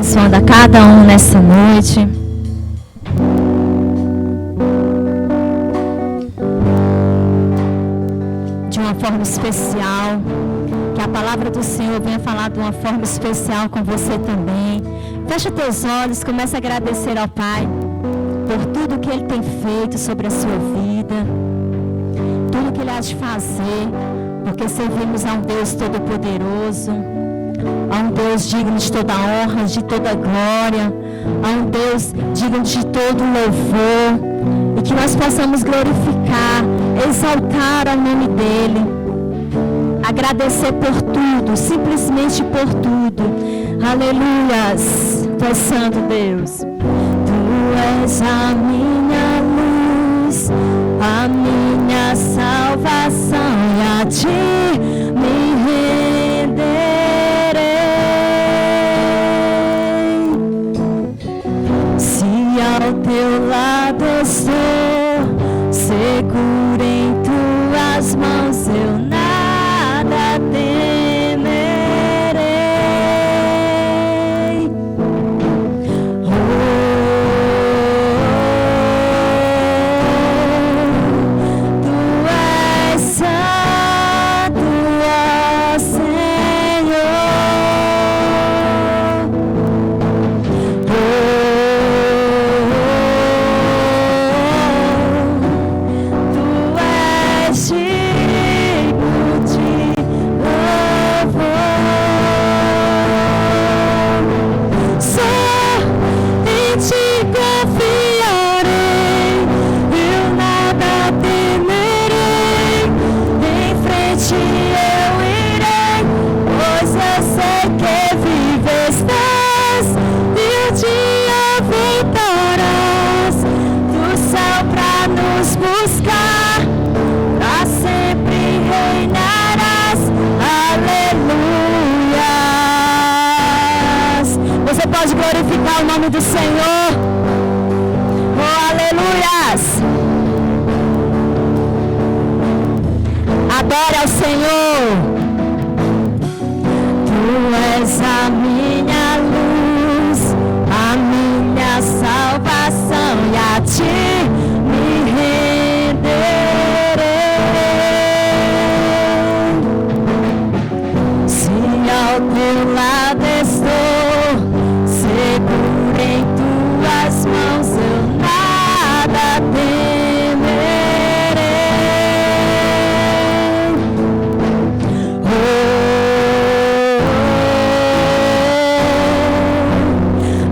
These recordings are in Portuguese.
abençoando a cada um nessa noite. De uma forma especial. Que a palavra do Senhor venha falar de uma forma especial com você também. Fecha teus olhos, comece a agradecer ao Pai por tudo que Ele tem feito sobre a sua vida. Tudo que Ele há de fazer. Porque servimos a um Deus Todo-Poderoso. A um Deus digno de toda honra, de toda glória. A um Deus digno de todo louvor. E que nós possamos glorificar, exaltar ao nome dEle. Agradecer por tudo, simplesmente por tudo. Aleluias. Tu és santo, Deus. Tu és a minha luz, a minha salvação, e a ti me renderei. Se ao teu lado estou, seguro em tuas mãos, eu nada temerei. Tu és santo, ó Senhor. Tu és digno de louvor. Só em ti confiarei, eu nada temerei. Em frente eu irei, pois eu sei que vivo estás, e um dia voltarás do céu pra nos buscar, pra sempre reinarás. Aleluias. Você pode glorificar o nome do Senhor. Oh, aleluias. Adore ao Senhor. Tu és a minha luz, a minha salvação, e a ti me renderei. Se ao teu lado estou, seguro em tuas mãos, eu nada temerei.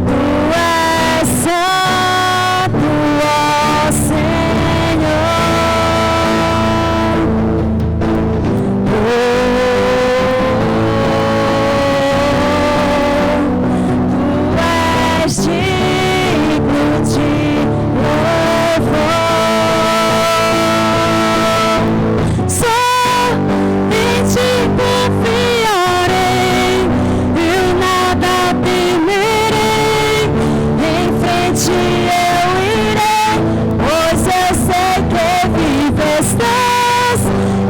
Tu és santo, ó Senhor. Tu és digno de louvor. Só em ti confiarei, eu nada temerei. Em frente eu irei, pois eu sei que vivo estás,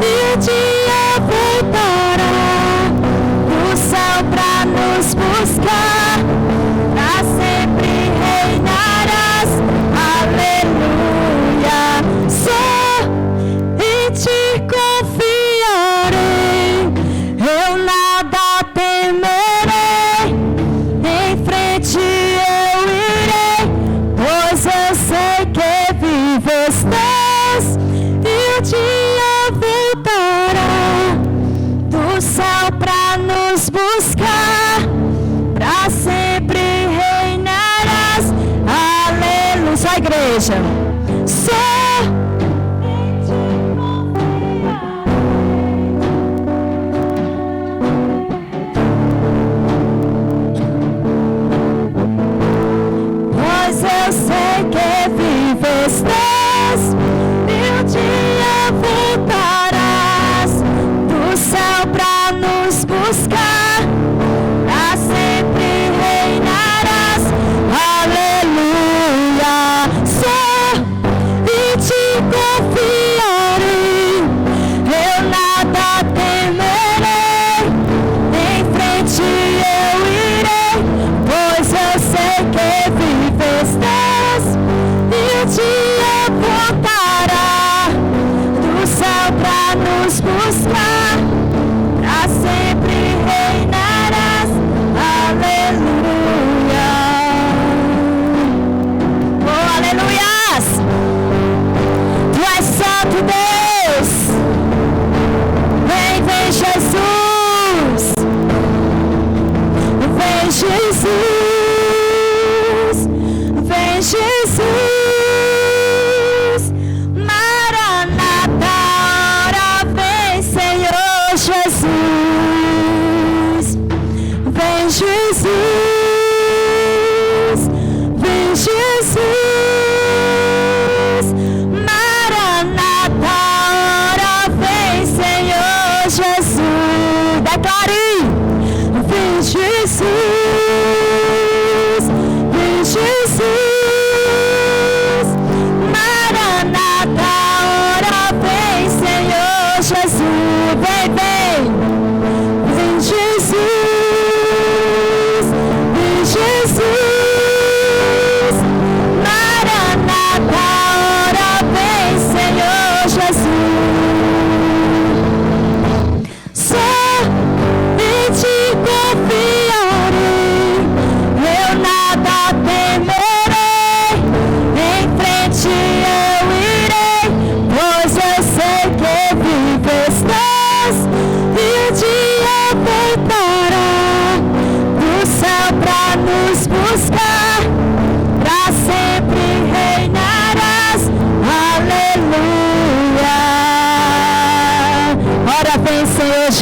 e um dia voltará do céu pra nos buscar, pra sempre reinarás. Aleluia. Só em ti confiarei, eu nada temerei. Em frente eu irei, pois eu sei que vivo estás, e um dia voltará do céu pra nos buscar, pra sempre reinarás. Aleluia. Só a igreja. Só em ti confiarei. Pois eu sei que vivo estás, e um dia voltarás do céu pra nos buscar, pra sempre reinarás. Aleluia. Só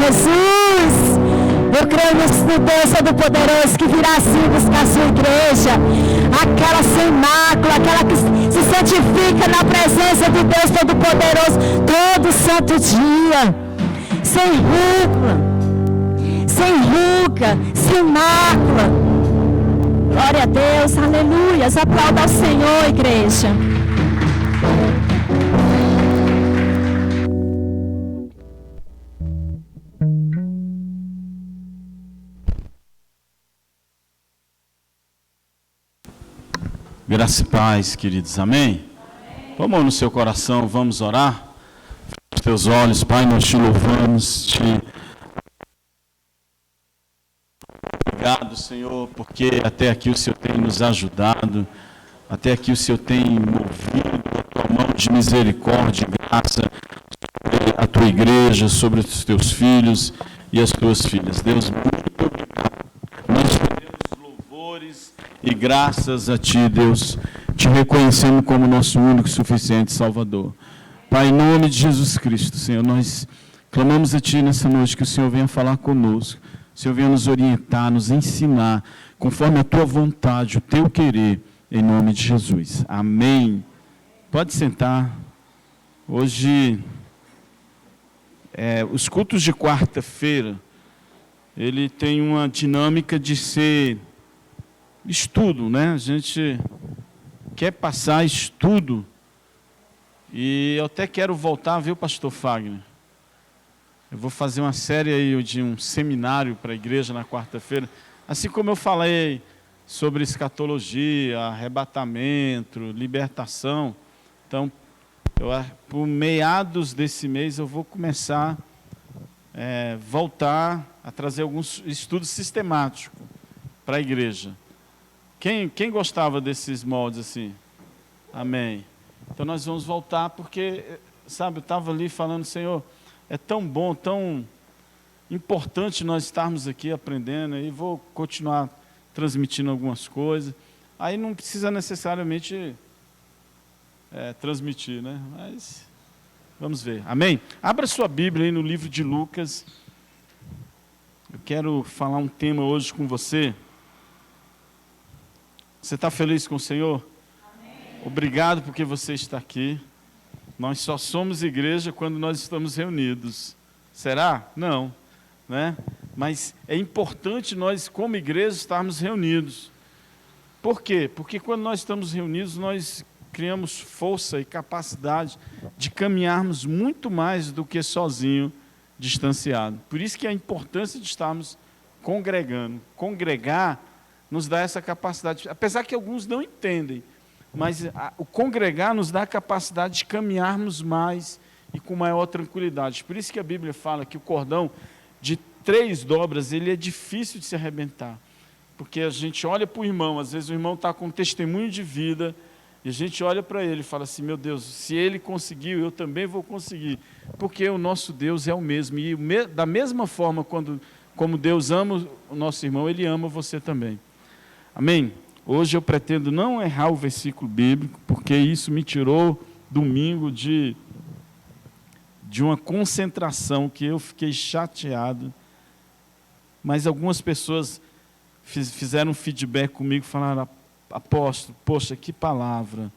Jesus. Eu creio no Deus Todo-Poderoso que virá assim buscar a sua igreja. Aquela sem mácula, aquela que se santifica na presença de Deus Todo-Poderoso todo santo dia. Sem ruga, sem mácula. Glória a Deus, aleluia. Aplauda ao Senhor, igreja. Graça e paz, queridos, amém? Vamos no seu coração, vamos orar? Feche os teus olhos, Pai, nós te louvamos, Obrigado, Senhor, porque até aqui o Senhor tem nos ajudado, até aqui o Senhor tem movido a tua mão de misericórdia e graça sobre a tua igreja, sobre os teus filhos e as tuas filhas. Deus, muito obrigado. Nós pedimos louvores e graças a Ti, Deus, te reconhecendo como nosso único e suficiente Salvador. Pai, em nome de Jesus Cristo, Senhor, nós clamamos a Ti nessa noite que o Senhor venha falar conosco, o Senhor venha nos orientar, nos ensinar, conforme a Tua vontade, o Teu querer, em nome de Jesus. Amém. Pode sentar. Hoje, os cultos de quarta-feira, ele tem uma dinâmica de ser estudo, né? A gente quer passar estudo, e eu até quero voltar, viu, pastor Fagner? Eu vou fazer uma série aí de um seminário para a igreja na quarta-feira, assim como eu falei sobre escatologia, arrebatamento, libertação. Então, por meados desse mês eu vou começar voltar a trazer alguns estudos sistemáticos para a igreja. Quem gostava desses moldes assim? Amém. Então nós vamos voltar porque, sabe, eu estava ali falando, Senhor, é tão bom, tão importante nós estarmos aqui aprendendo, e vou continuar transmitindo algumas coisas. Aí não precisa necessariamente transmitir, né? Mas vamos ver. Amém? Abra sua Bíblia aí no livro de Lucas. Eu quero falar um tema hoje com você. Você está feliz com o Senhor? Amém. Obrigado porque você está aqui. Nós só somos igreja quando nós estamos reunidos. Será? Não, né? Mas é importante nós, como igreja, estarmos reunidos. Por quê? Porque quando nós estamos reunidos, nós criamos força e capacidade de caminharmos muito mais do que sozinho, distanciado. Por isso que a importância de estarmos congregando. Congregar nos dá essa capacidade, apesar que alguns não entendem, mas o congregar nos dá a capacidade de caminharmos mais e com maior tranquilidade. Por isso que a Bíblia fala que o cordão de 3 dobras, ele é difícil de se arrebentar, porque a gente olha para o irmão, às vezes o irmão está com um testemunho de vida, e a gente olha para ele e fala assim, meu Deus, se ele conseguiu, eu também vou conseguir, porque o nosso Deus é o mesmo, e da mesma forma, como Deus ama o nosso irmão, Ele ama você também. Amém? Hoje eu pretendo não errar o versículo bíblico, porque isso me tirou domingo de uma concentração que eu fiquei chateado, mas algumas pessoas fizeram um feedback comigo, falaram, apóstolo, poxa, que palavra,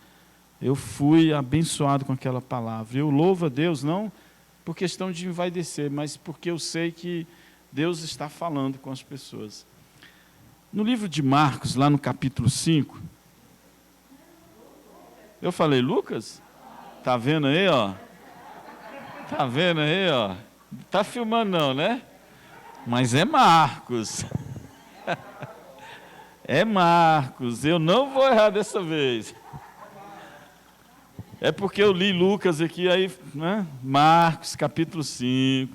eu fui abençoado com aquela palavra. Eu louvo a Deus, não por questão de envaidecer, mas porque eu sei que Deus está falando com as pessoas. No livro de Marcos, lá no capítulo 5, eu falei, Lucas? Tá vendo aí, ó? Tá vendo aí, ó? Tá filmando não, né? Mas é Marcos. É Marcos, eu não vou errar dessa vez. É porque eu li Lucas aqui, aí, né? Marcos, capítulo 5.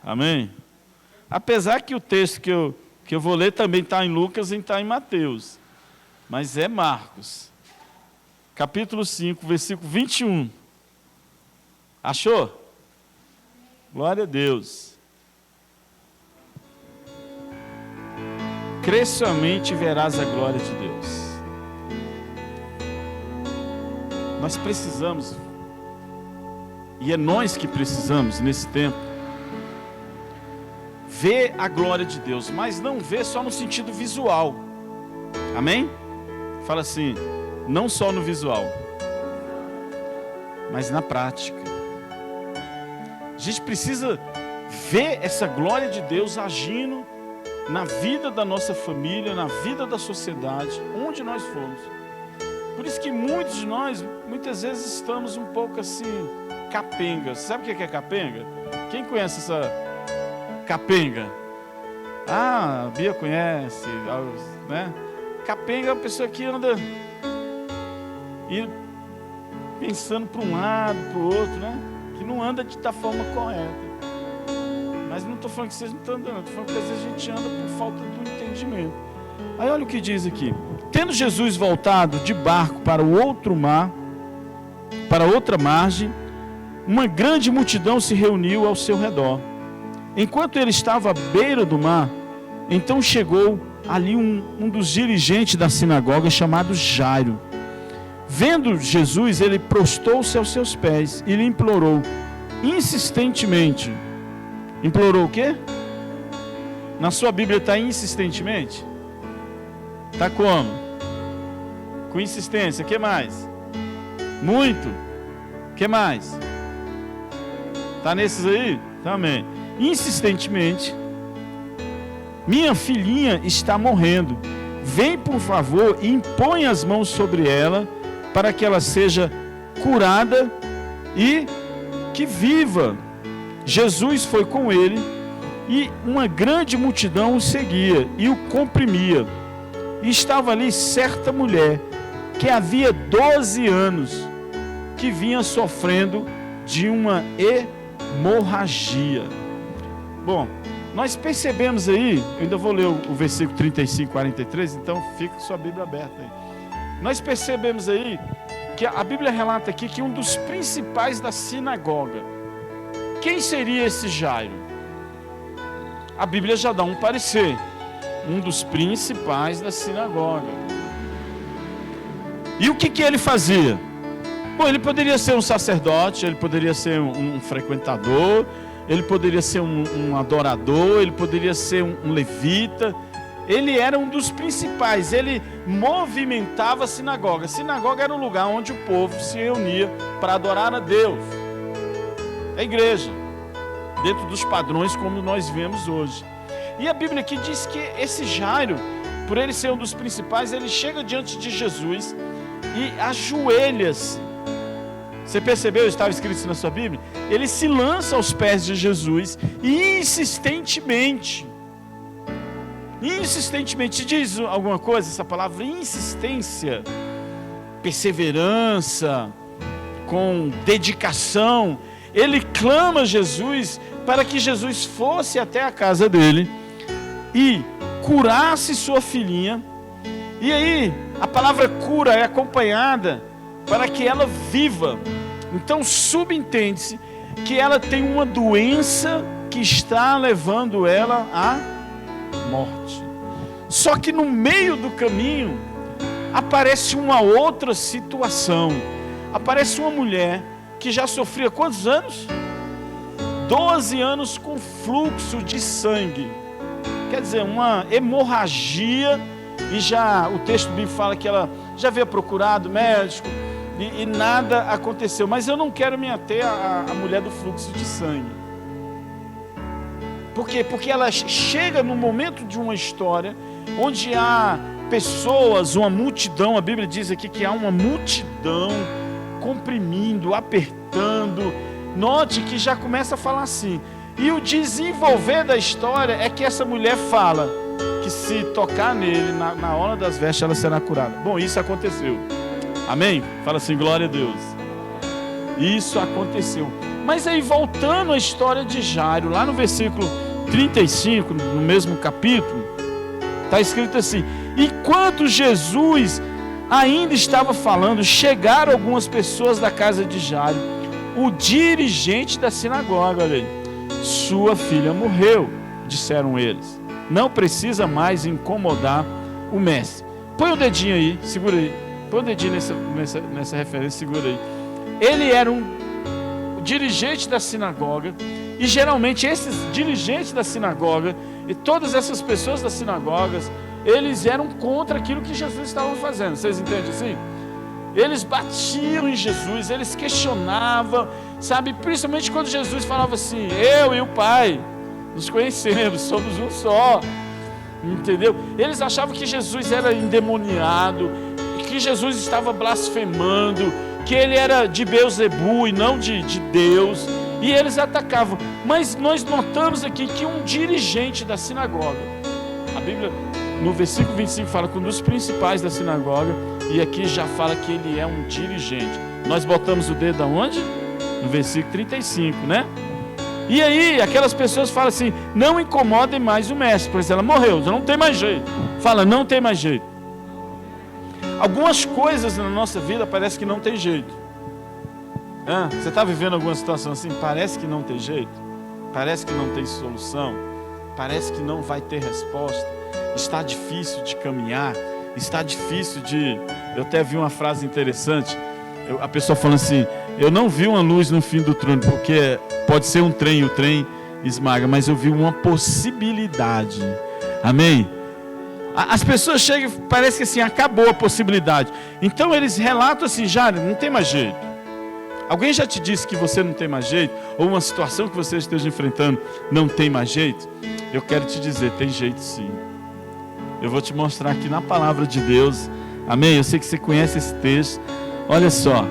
Amém? Apesar que o texto que eu vou ler também está em Lucas e está em Mateus. Mas é Marcos. Capítulo 5, versículo 21. Achou? Glória a Deus. Crê somente e verás a glória de Deus. Nós precisamos, e é nós que precisamos nesse tempo, vê a glória de Deus, mas não vê só no sentido visual. Amém? Fala assim, não só no visual, mas na prática. A gente precisa ver essa glória de Deus agindo na vida da nossa família, na vida da sociedade, onde nós formos. Por isso que muitos de nós, muitas vezes estamos um pouco assim, capengas. Sabe o que é capenga? Quem conhece essa capenga? Ah, a Bia conhece, né? Capenga é uma pessoa que anda pensando para um lado, para o outro, né? Que não anda da forma correta. Mas não estou falando que vocês não estão andando, estou falando que às vezes a gente anda por falta do entendimento. Aí olha o que diz aqui. Tendo Jesus voltado de barco para o outro mar, para outra margem, uma grande multidão se reuniu ao seu redor. Enquanto ele estava à beira do mar, então chegou ali um dos dirigentes da sinagoga, chamado Jairo. Vendo Jesus, ele prostou-se aos seus pés e lhe implorou insistentemente. Implorou o quê? Na sua Bíblia está insistentemente? Está como? Com insistência. O que mais? Muito. O que mais? Está nesses aí? Também. Insistentemente. Minha filhinha está morrendo. Vem, por favor, e impõe as mãos sobre ela, para que ela seja curada e que viva. Jesus foi com ele, e uma grande multidão o seguia e o comprimia. E estava ali certa mulher, que havia 12 anos, que vinha sofrendo de uma hemorragia. Bom, nós percebemos aí, eu ainda vou ler o versículo 35 e 43, então fica com sua Bíblia aberta aí. Nós percebemos aí, que a Bíblia relata aqui que um dos principais da sinagoga. Quem seria esse Jairo? A Bíblia já dá um parecer. Um dos principais da sinagoga. E o que ele fazia? Bom, ele poderia ser um sacerdote, ele poderia ser um frequentador, ele poderia ser um adorador, ele poderia ser um levita. Ele era um dos principais, ele movimentava a sinagoga. A sinagoga era um lugar onde o povo se reunia para adorar a Deus. A igreja, dentro dos padrões como nós vemos hoje. E a Bíblia aqui diz que esse Jairo, por ele ser um dos principais, ele chega diante de Jesus e ajoelha-se. Você percebeu? Estava escrito isso na sua Bíblia? Ele se lança aos pés de Jesus e insistentemente, diz alguma coisa essa palavra? Insistência, perseverança, com dedicação. Ele clama a Jesus para que Jesus fosse até a casa dele e curasse sua filhinha. E aí, a palavra cura é acompanhada para que ela viva. Então, subentende-se que ela tem uma doença que está levando ela à morte. Só que no meio do caminho, aparece uma outra situação. Aparece uma mulher que já sofria quantos anos? 12 anos com fluxo de sangue. Quer dizer, uma hemorragia. E já o texto bíblico fala que ela já havia procurado médico e nada aconteceu. Mas eu não quero me ater à mulher do fluxo de sangue. Por quê? Porque ela chega no momento de uma história onde há pessoas, uma multidão. A Bíblia diz aqui que há uma multidão comprimindo, apertando. Note que já começa a falar assim. E o desenvolver da história é que essa mulher fala que se tocar nele, na hora das vestes, ela será curada. Bom, isso aconteceu. Amém? Fala assim, glória a Deus. Isso aconteceu. Mas aí, voltando à história de Jairo, lá no versículo 35, no mesmo capítulo, está escrito assim: enquanto Jesus ainda estava falando, chegaram algumas pessoas da casa de Jairo, o dirigente da sinagoga. Olha aí, sua filha morreu, disseram eles. Não precisa mais incomodar o mestre. Põe o dedinho aí, segura aí. Põe o dedinho nessa referência, segura aí. Ele era um dirigente da sinagoga E geralmente esses dirigentes da sinagoga e todas essas pessoas das sinagogas, eles eram contra aquilo que Jesus estava fazendo. Vocês entendem assim? Eles batiam em Jesus, eles questionavam, sabe? Principalmente quando Jesus falava assim: eu e o Pai nos conhecemos, somos um só. Entendeu? Eles achavam que Jesus era endemoniado, que Jesus estava blasfemando, que ele era de Beelzebu e não de Deus. E eles atacavam. Mas nós notamos aqui que um dirigente da sinagoga, a Bíblia no versículo 25 fala que um dos principais da sinagoga, e aqui já fala que ele é um dirigente. Nós botamos o dedo aonde? No versículo 35, né? E aí aquelas pessoas falam assim: não incomodem mais o mestre, pois ela morreu, já não tem mais jeito. Fala, não tem mais jeito. Algumas coisas na nossa vida parece que não tem jeito. Você está vivendo alguma situação assim? Parece que não tem jeito, parece que não tem solução, parece que não vai ter resposta, está difícil de caminhar, está difícil de... Eu até vi uma frase interessante, a pessoa falando assim: eu não vi uma luz no fim do túnel, porque pode ser um trem, o trem esmaga, mas eu vi uma possibilidade. Amém? As pessoas chegam, parece que assim, acabou a possibilidade. Então eles relatam assim: já não tem mais jeito. Alguém já te disse que você não tem mais jeito? Ou uma situação que você esteja enfrentando não tem mais jeito? Eu quero te dizer, tem jeito sim. Eu vou te mostrar aqui na palavra de Deus. Amém? Eu sei que você conhece esse texto. Olha só,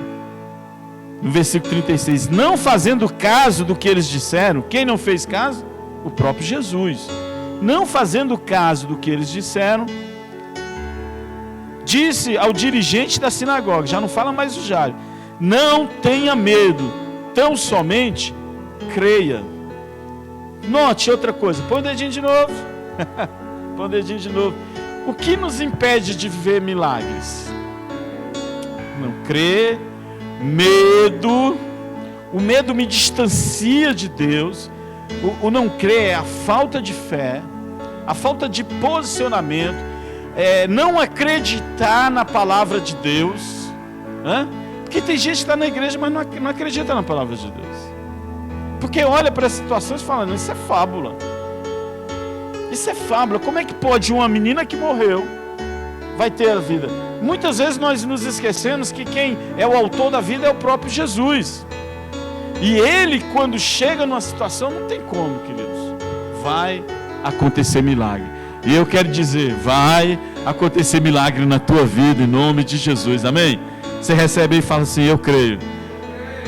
no versículo 36, não fazendo caso do que eles disseram. Quem não fez caso? O próprio Jesus. Não fazendo caso do que eles disseram, disse ao dirigente da sinagoga, já não fala mais o Jairo: não tenha medo, tão somente creia. Note outra coisa, põe o dedinho de novo. Põe o dedinho de novo. O que nos impede de viver milagres? Não crer, medo. O medo me distancia de Deus. O não crer é a falta de fé, a falta de posicionamento, não acreditar na palavra de Deus. Porque tem gente que está na igreja, mas não acredita na palavra de Deus. Porque olha para as situações e fala: não, isso é fábula. Isso é fábula. Como é que pode uma menina que morreu vai ter a vida? Muitas vezes nós nos esquecemos que quem é o autor da vida é o próprio Jesus. E ele, quando chega numa situação, não tem como, queridos. Vai acontecer milagre. E eu quero dizer, vai acontecer milagre na tua vida, em nome de Jesus. Amém? Você recebe e fala assim: eu creio.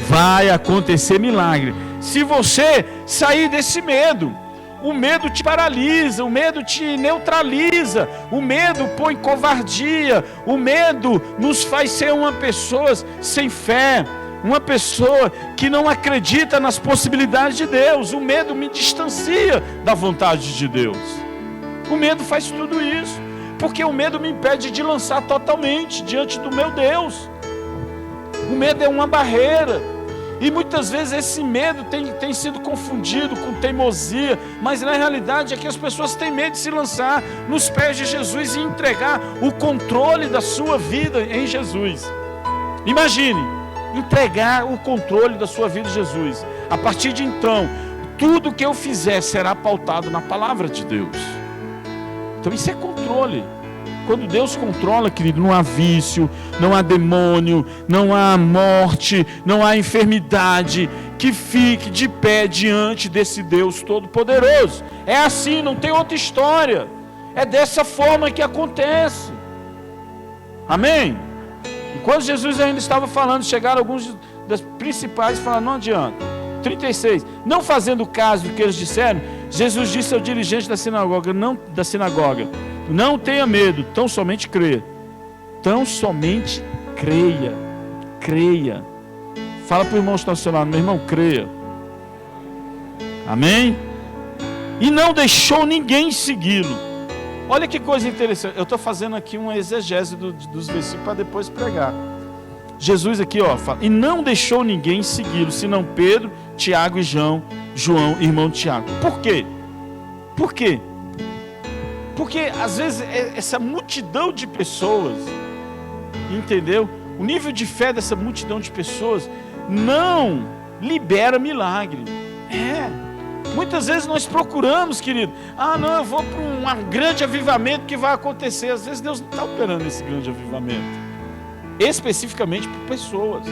Vai acontecer milagre. Se você sair desse medo. O medo te paralisa, o medo te neutraliza, o medo põe covardia, o medo nos faz ser uma pessoa sem fé, uma pessoa que não acredita nas possibilidades de Deus. O medo me distancia da vontade de Deus. O medo faz tudo isso, porque o medo me impede de lançar totalmente diante do meu Deus. O medo é uma barreira. E muitas vezes esse medo tem sido confundido com teimosia, mas na realidade é que as pessoas têm medo de se lançar nos pés de Jesus e entregar o controle da sua vida em Jesus. Imagine, entregar o controle da sua vida em Jesus. A partir de então, tudo que eu fizer será pautado na palavra de Deus. Então isso é controle. Quando Deus controla, querido, não há vício, não há demônio, não há morte, não há enfermidade que fique de pé diante desse Deus Todo-Poderoso. É assim, não tem outra história. É dessa forma que acontece. Amém? Enquanto Jesus ainda estava falando, chegaram alguns dos principais e falaram: não adianta. 36, não fazendo caso do que eles disseram, Jesus disse ao dirigente da sinagoga: não tenha medo, tão somente creia. Tão somente creia. Creia. Fala para o irmão que está ao seu lado: meu irmão, creia. Amém? E não deixou ninguém segui-lo. Olha que coisa interessante. Eu estou fazendo aqui uma exegese dos versículos para depois pregar. Jesus aqui, fala: e não deixou ninguém segui-lo, senão Pedro, Tiago e João, irmão de Tiago. Por quê? Por quê? Porque às vezes essa multidão de pessoas, entendeu? O nível de fé dessa multidão de pessoas não libera milagre. Muitas vezes nós procuramos, querido, não, eu vou para um grande avivamento que vai acontecer. Às vezes Deus não está operando esse grande avivamento, especificamente por pessoas.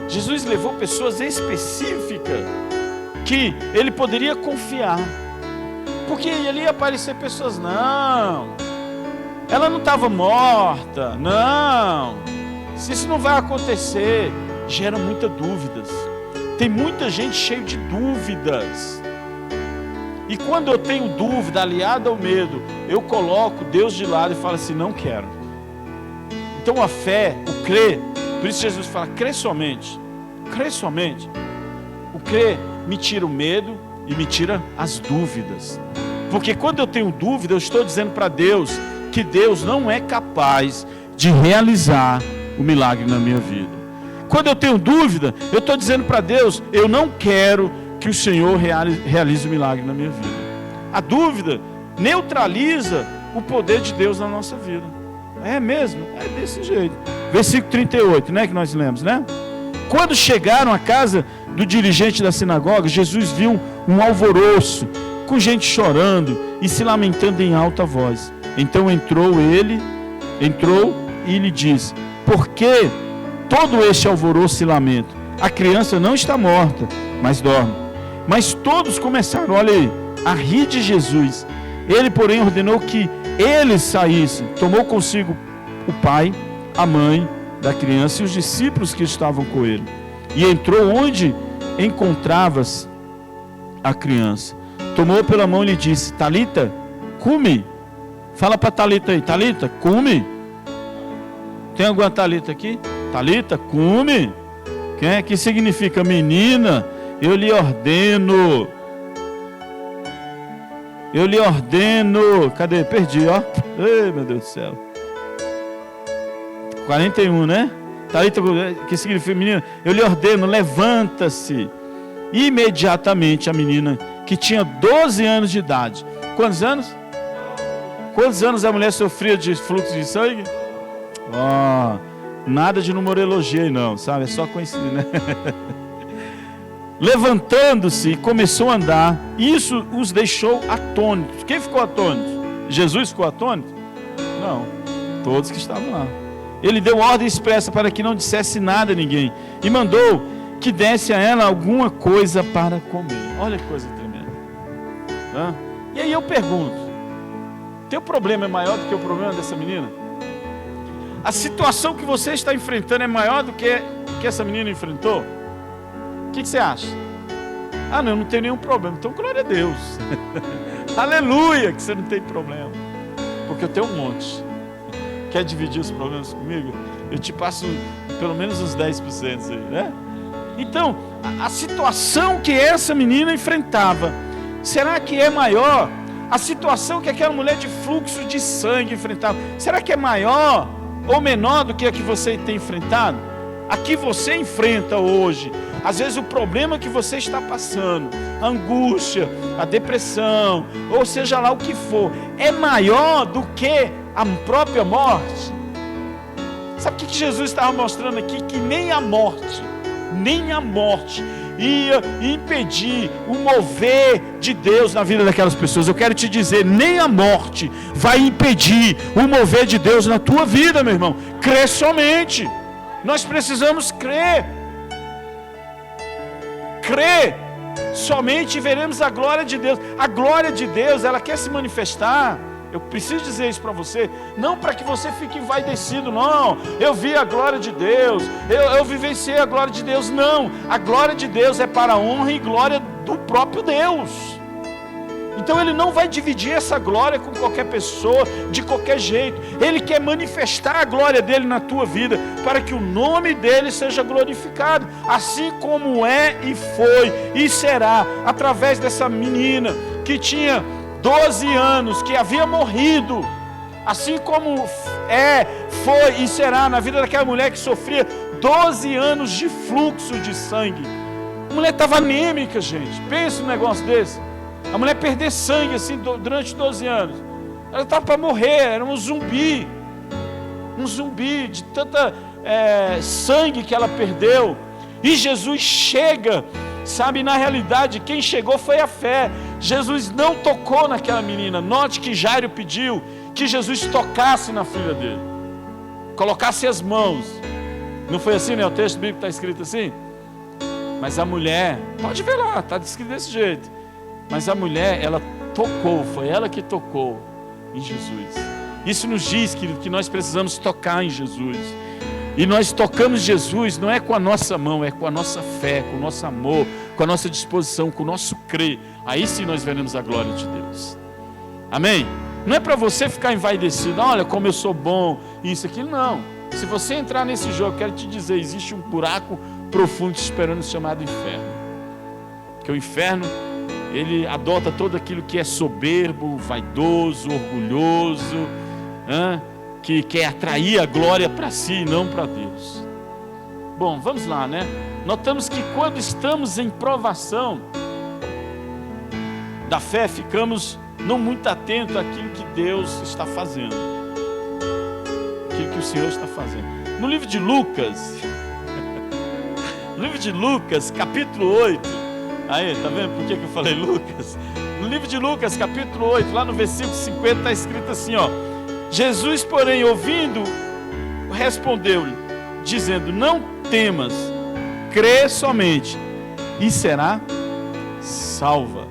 Jesus levou pessoas específicas que Ele poderia confiar, porque ali ia aparecer pessoas, não, ela não estava morta, não, se isso não vai acontecer, gera muitas dúvidas. Tem muita gente cheia de dúvidas. E quando eu tenho dúvida, aliada ao medo, eu coloco Deus de lado e falo assim, não quero. Então a fé, o crer, por isso Jesus fala, crê somente. Crê somente. O crer me tira o medo e me tira as dúvidas. Porque quando eu tenho dúvida, eu estou dizendo para Deus que Deus não é capaz de realizar o milagre na minha vida. Quando eu tenho dúvida, eu estou dizendo para Deus, eu não quero que o Senhor realize o milagre na minha vida. A dúvida neutraliza o poder de Deus na nossa vida. É mesmo? É desse jeito. Versículo 38, né, que nós lemos, né? Quando chegaram à casa do dirigente da sinagoga, Jesus viu um alvoroço, com gente chorando e se lamentando em alta voz. Então entrou e lhe disse, por que todo este alvoroço e lamento? A criança não está morta, mas dorme. Mas todos começaram, olha aí, a rir de Jesus. Ele, porém, ordenou que eles saíssem. Tomou consigo o pai, a mãe da criança e os discípulos que estavam com ele. E entrou onde encontrava-se a criança. Tomou pela mão e lhe disse, Talita, cumi. Fala para Talita aí, Talita, cumi. Tem alguma Talita aqui? Talita, cumi. Que significa menina? Eu lhe ordeno. Cadê? Perdi, ó. Ei, meu Deus do céu. 41, né? Talita, que significa menina? Eu lhe ordeno, levanta-se. Imediatamente a menina, que tinha 12 anos de idade. Quantos anos? Quantos anos a mulher sofria de fluxo de sangue? Nada de numerologia aí não, sabe? É só coincidir, né? Levantando-se, começou a andar. Isso os deixou atônitos. Quem ficou atônito? Jesus ficou atônito? Não, todos que estavam lá. Ele deu ordem expressa para que não dissesse nada a ninguém. E mandou que desse a ela alguma coisa para comer. Olha que coisa tremenda. E aí eu pergunto, teu problema é maior do que o problema dessa menina? A situação que você está enfrentando é maior do que essa menina enfrentou? O que você acha? Não, eu não tenho nenhum problema. Então glória a Deus. Aleluia que você não tem problema. Porque eu tenho um monte. Quer dividir os problemas comigo? Eu te passo pelo menos uns 10% aí, né? Então, a situação que essa menina enfrentava, será que é maior? A situação que aquela mulher de fluxo de sangue enfrentava, será que é maior ou menor do que a que você tem enfrentado? A que você enfrenta hoje, às vezes o problema que você está passando, a angústia, a depressão, ou seja lá o que for, é maior do que a própria morte? Sabe o que Jesus estava mostrando aqui? Que nem a morte ia impedir o mover de Deus na vida daquelas pessoas. Eu quero te dizer, nem a morte vai impedir o mover de Deus na tua vida, meu irmão. Crê somente. Nós precisamos crer. Crê somente e veremos a glória de Deus. A glória de Deus, ela quer se manifestar. Eu preciso dizer isso para você, não para que você fique envaidecido, não. Eu vi a glória de Deus, eu vivenciei a glória de Deus. Não, a glória de Deus é para a honra e glória do próprio Deus. Então Ele não vai dividir essa glória com qualquer pessoa, de qualquer jeito. Ele quer manifestar a glória dEle na tua vida, para que o nome dEle seja glorificado, assim como é e foi e será, através dessa menina que tinha 12 anos, que havia morrido, assim como foi e será na vida daquela mulher que sofria 12 anos de fluxo de sangue. A mulher estava anêmica, gente. Pensa num negócio desse. A mulher perder sangue assim durante 12 anos. Ela estava para morrer, era um zumbi de tanta sangue que ela perdeu. E Jesus chega Sabe, na realidade, quem chegou foi a fé. Jesus não tocou naquela menina. Note que Jairo pediu que Jesus tocasse na filha dele, colocasse as mãos. Não foi assim, né? O texto bíblico está escrito assim. Mas a mulher, pode ver lá, está escrito desse jeito. Mas a mulher, ela tocou, foi ela que tocou em Jesus. Isso nos diz, querido, que nós precisamos tocar em Jesus. E nós tocamos Jesus não é com a nossa mão, é com a nossa fé, com o nosso amor, com a nossa disposição, com o nosso crer. Aí sim nós veremos a glória de Deus. Amém? Não é para você ficar envaidecido, olha como eu sou bom, isso, aquilo, não. Se você entrar nesse jogo, eu quero te dizer, existe um buraco profundo te esperando, chamado inferno. Porque o inferno, ele adota tudo aquilo que é soberbo, vaidoso, orgulhoso, que quer atrair a glória para si e não para Deus. Bom, vamos lá, né? Notamos que quando estamos em provação da fé, ficamos não muito atentos àquilo que Deus está fazendo, aquilo que o Senhor está fazendo. No livro de Lucas, capítulo 8, aí, tá vendo por que eu falei Lucas? No livro de Lucas, capítulo 8, lá no versículo 50, está escrito assim, ó: Jesus, porém, ouvindo, respondeu-lhe, dizendo: não temas, crê somente, e será salva.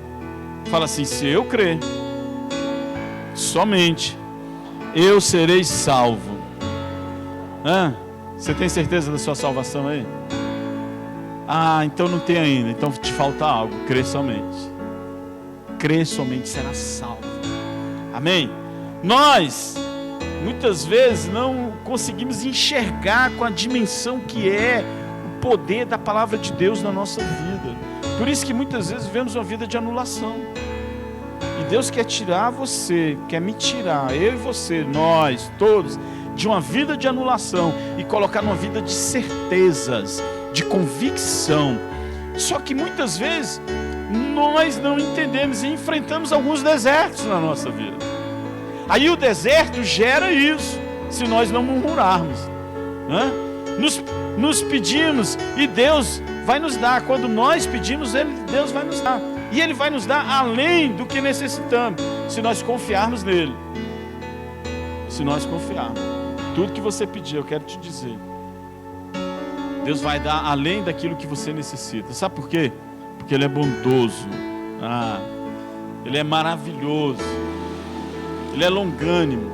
Fala assim: se eu crer somente, eu serei salvo. Você tem certeza da sua salvação aí? Então não tem ainda, então te falta algo. Crê somente, será salvo. Amém? Nós muitas vezes não conseguimos enxergar com a dimensão que é o poder da palavra de Deus na nossa vida. Por isso que muitas vezes vivemos uma vida de anulação. E Deus quer tirar você, quer me tirar, eu e você, nós, todos, de uma vida de anulação e colocar numa vida de certezas, de convicção. Só que muitas vezes nós não entendemos e enfrentamos alguns desertos na nossa vida. Aí o deserto gera isso, se nós não murmurarmos, nos pedimos e Deus vai nos dar. Quando nós pedimos, Deus vai nos dar. E Ele vai nos dar além do que necessitamos, se nós confiarmos nele. Se nós confiarmos. Tudo que você pedir, eu quero te dizer, Deus vai dar além daquilo que você necessita. Sabe por quê? Porque Ele é bondoso. Ele é maravilhoso. Ele é longânimo.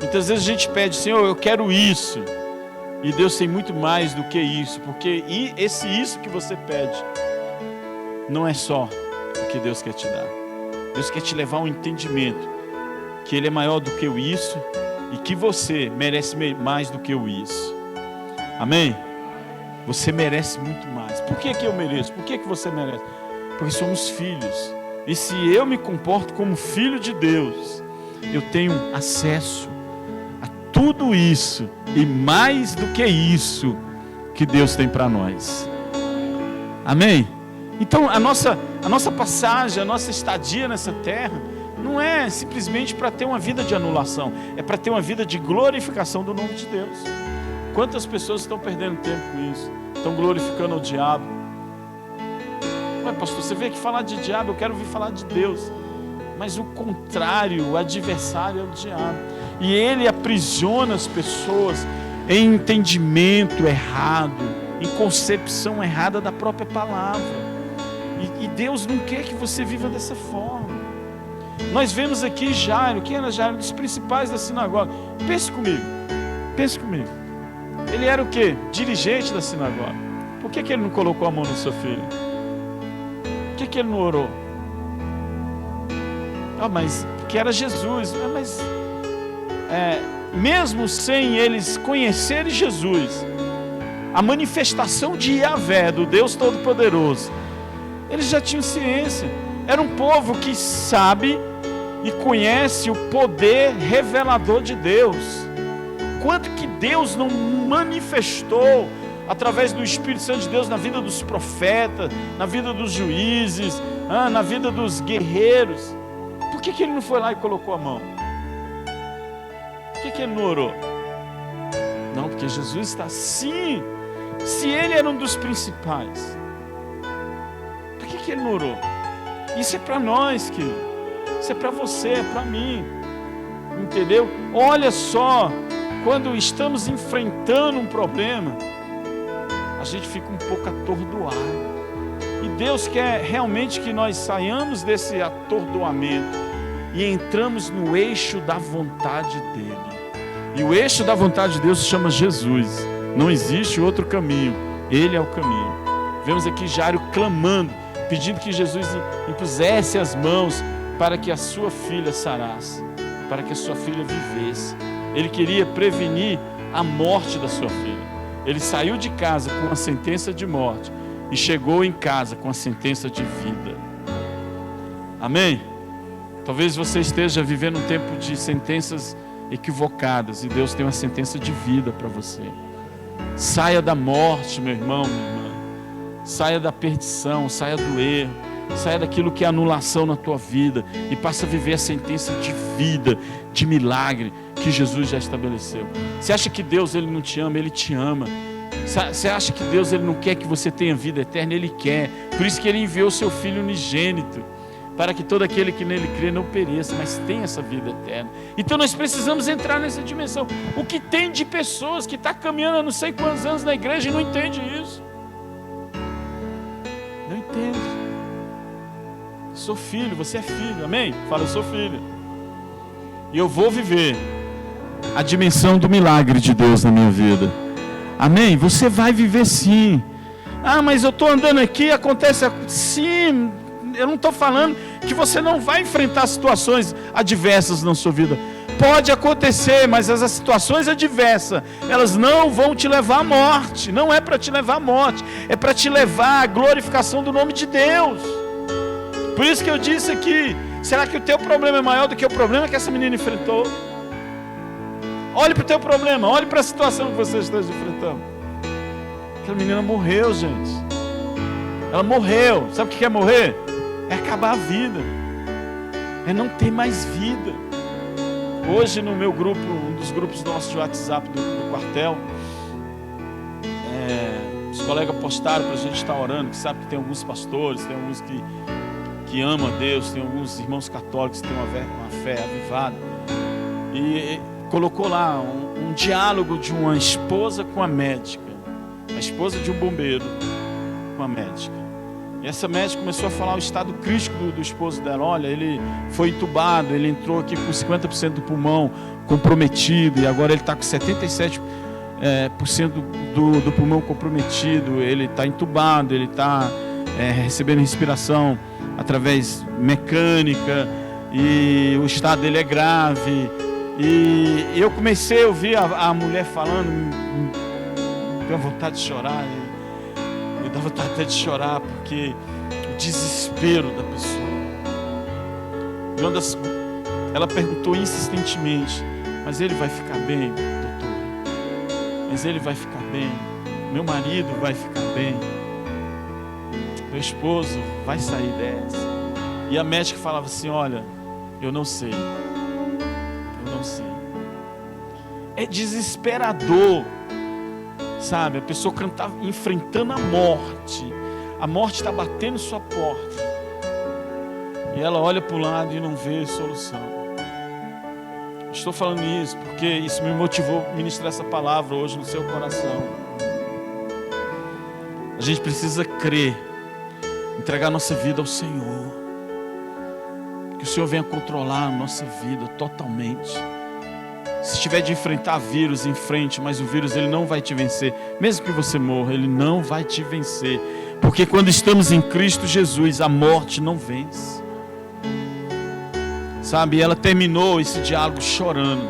Muitas vezes a gente pede: Senhor, eu quero isso. E Deus tem muito mais do que isso. Porque isso que você pede não é só o que Deus quer te dar. Deus quer te levar a um entendimento que Ele é maior do que o isso e que você merece mais do que o isso. Amém? Você merece muito mais. Por que eu mereço? Por que você merece? Porque somos filhos. E se eu me comporto como filho de Deus, eu tenho acesso a tudo isso e mais do que isso que Deus tem para nós. Amém? Então a nossa passagem, a nossa estadia nessa terra não é simplesmente para ter uma vida de anulação, é para ter uma vida de glorificação do nome de Deus. Quantas pessoas estão perdendo tempo com isso? Estão glorificando o diabo. Ué, pastor, você veio aqui falar de diabo, eu quero ouvir falar de Deus. Mas o contrário, o adversário é o diabo. E ele aprisiona as pessoas em entendimento errado, em concepção errada da própria palavra. E Deus não quer que você viva dessa forma. Nós vemos aqui Jairo. Quem era Jairo? Um dos principais da sinagoga. Pense comigo. Ele era o quê? Dirigente da sinagoga. Por que ele não colocou a mão no seu filho? Por que ele não orou? Mas porque era Jesus. Mesmo sem eles conhecerem Jesus, a manifestação de Yahvé, do Deus Todo-Poderoso, eles já tinham ciência. Era um povo que sabe e conhece o poder revelador de Deus. Quanto que Deus não manifestou através do Espírito Santo de Deus na vida dos profetas, na vida dos juízes, na vida dos guerreiros. Por que ele não foi lá e colocou a mão? Por que ele não orou? Não, porque Jesus está assim. Se ele era um dos principais, que ele não orou? Isso é para nós, querido. Isso é para você, é para mim. Entendeu? Olha só, quando estamos enfrentando um problema, a gente fica um pouco atordoado. E Deus quer realmente que nós saiamos desse atordoamento e entramos no eixo da vontade dEle. E o eixo da vontade de Deus se chama Jesus. Não existe outro caminho. Ele é o caminho. Vemos aqui Jairo clamando, pedindo que Jesus impusesse as mãos para que a sua filha sarasse, para que a sua filha vivesse. Ele queria prevenir a morte da sua filha. Ele saiu de casa com a sentença de morte e chegou em casa com a sentença de vida. Amém? Talvez você esteja vivendo um tempo de sentenças equivocadas e Deus tem uma sentença de vida para você. Saia da morte, meu irmão, minha irmã. Saia da perdição, saia do erro, saia daquilo que é anulação na tua vida e passa a viver a sentença de vida, de milagre que Jesus já estabeleceu. Você acha que Deus ele não te ama? Ele te ama. Você acha que Deus ele não quer que você tenha vida eterna? Ele quer. Por isso que ele enviou o seu Filho unigênito, para que todo aquele que nele crê não pereça, mas tenha essa vida eterna. Então nós precisamos entrar nessa dimensão. O que tem de pessoas que estão caminhando há não sei quantos anos na igreja e não entende isso? Não entende. Sou filho, você é filho, amém? Fala, eu sou filho. E eu vou viver a dimensão do milagre de Deus na minha vida. Amém? Você vai viver sim. Ah, mas eu estou andando aqui, acontece sim. Eu não estou falando que você não vai enfrentar situações adversas na sua vida. Pode acontecer, mas as situações adversas, elas não vão te levar à morte. Não é para te levar à morte, é para te levar à glorificação do nome de Deus. Por isso que eu disse aqui, será que o teu problema é maior do que o problema que essa menina enfrentou? Olhe para o teu problema, olhe para a situação que você está enfrentando. Aquela menina morreu, gente. Ela morreu. Sabe o que é morrer? É acabar a vida, é não ter mais vida. Hoje no meu grupo, um dos grupos nossos de WhatsApp do quartel, os colegas postaram para a gente estar orando, que sabe que tem alguns pastores, tem alguns que amam a Deus, tem alguns irmãos católicos que têm uma fé avivada, e colocou lá um diálogo de uma esposa com a médica, a esposa de um bombeiro com a médica. E essa médica começou a falar o estado crítico do esposo dela. Olha, ele foi entubado, ele entrou aqui com 50% do pulmão comprometido, e agora ele está com 77% do pulmão comprometido, ele está entubado, ele está recebendo respiração através mecânica, e o estado dele é grave. E eu comecei a ouvir a mulher falando, me deu vontade de chorar. Eu dava vontade até de chorar, porque o desespero da pessoa. Ela perguntou insistentemente: mas ele vai ficar bem, doutor? Mas ele vai ficar bem? Meu marido vai ficar bem? Meu esposo vai sair dessa? E a médica falava assim: olha, eu não sei. Eu não sei. É desesperador. Sabe, a pessoa está enfrentando a morte está batendo sua porta, e ela olha para o lado e não vê solução. Estou falando isso porque isso me motivou a ministrar essa palavra hoje no seu coração. A gente precisa crer, entregar nossa vida ao Senhor, que o Senhor venha controlar a nossa vida totalmente. Se tiver de enfrentar vírus, enfrente, mas o vírus ele não vai te vencer. Mesmo que você morra, ele não vai te vencer. Porque quando estamos em Cristo Jesus, a morte não vence. Sabe, ela terminou esse diálogo chorando.